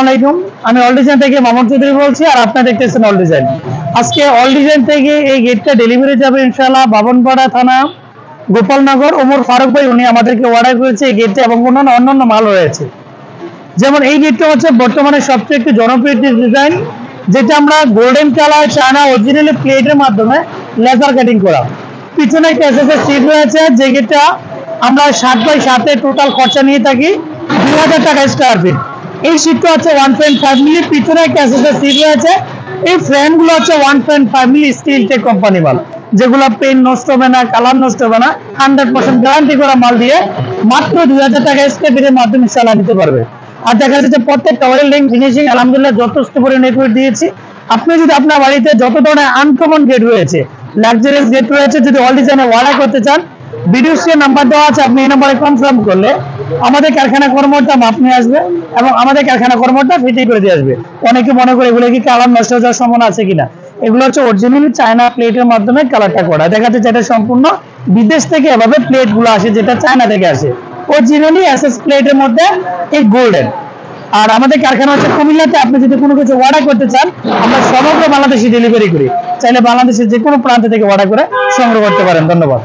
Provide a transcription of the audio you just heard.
আলাইকুম, আমি all design থেকে মামুন চৌধুরী বলছি, আর আপনারা দেখতেছেন অল ডিজাইন। আজকে অল ডিজাইন থেকে এই গেটটা ডেলিভারি যাবে ইনশাআল্লাহ বাবনপাড়া থানা, গোপালনগর। ওমর ফারুক ভাই উনি আমাদেরকে অর্ডার করেছে এই গেটটা, এবং অন্যান্য মাল রয়েছে। যেমন এই গেটটা হচ্ছে বর্তমানে সবচেয়ে একটু জনপ্রিয় ডিজাইন, যেটা আমরা গোল্ডেন কালার চায়না অরিজিনাল প্লেটের মাধ্যমে লেজার কাটিং করা। পিছনে একটা এসএসএস সিট রয়েছে, যে গেটটা আমরা 7x7 টোটাল খরচা নিয়ে থাকি 2000 টাকা স্কয়ার ফিট। এই সিটটা হচ্ছে 1.5 মিলি, পিছনে একটা এসএসএস সিট রয়েছে। এই ফ্রেমগুলো হচ্ছে 1.5 মিলি স্টিল টেক কোম্পানি মাল, যেগুলো পেন নষ্ট হবে না, কালার নষ্ট হবে না, 100% গ্যারান্টি করা মাল দিয়ে মাত্র 2000 টাকা স্কয়ার ফিটের মাধ্যমে ইনশাআল্লাহ দিতে পারবে। আর দেখা যাচ্ছে প্রত্যেকটা ওয়েল্ডিং ফিনিশিং আলহামদুলিল্লাহ যথেষ্ট পরিমাণে করে দিয়েছি। আপনি যদি আপনার বাড়িতে যত ধরনের আনকমন গেট রয়েছে, লাক্সারিয়াস গেট রয়েছে, যদি অল ডিজাইনে অর্ডার করতে চান, ভিডিও স্ক্রিনে নাম্বার দেওয়া আছে, আপনি এই নাম্বারে কনফার্ম করলে আমাদের কারখানা কর্মটা মাপ নিয়ে আসবে এবং আমাদের কারখানা কর্মটা ফিটিং করে দিয়ে আসবে। অনেকে মনে করে এগুলো কি কালার নষ্ট হয়ে যাওয়ার সম্ভাবনা আছে কিনা, এগুলো হচ্ছে অরিজিনালি চায়না প্লেটের মাধ্যমে কালারটা করা। দেখা যাচ্ছে এটা সম্পূর্ণ বিদেশ থেকে এভাবে প্লেট গুলো আসে, যেটা চায়না থেকে আসে, অরিজিনালি এসএস প্লেটের মধ্যে এই গোল্ডেন। আর আমাদের কারখানা হচ্ছে কুমিল্লাতে। আপনি যদি কোনো কিছু অর্ডার করতে চান, আমরা সমগ্র বাংলাদেশে ডেলিভারি করি, চাইলে বাংলাদেশের যে কোনো প্রান্ত থেকে অর্ডার করে সংগ্রহ করতে পারেন। ধন্যবাদ।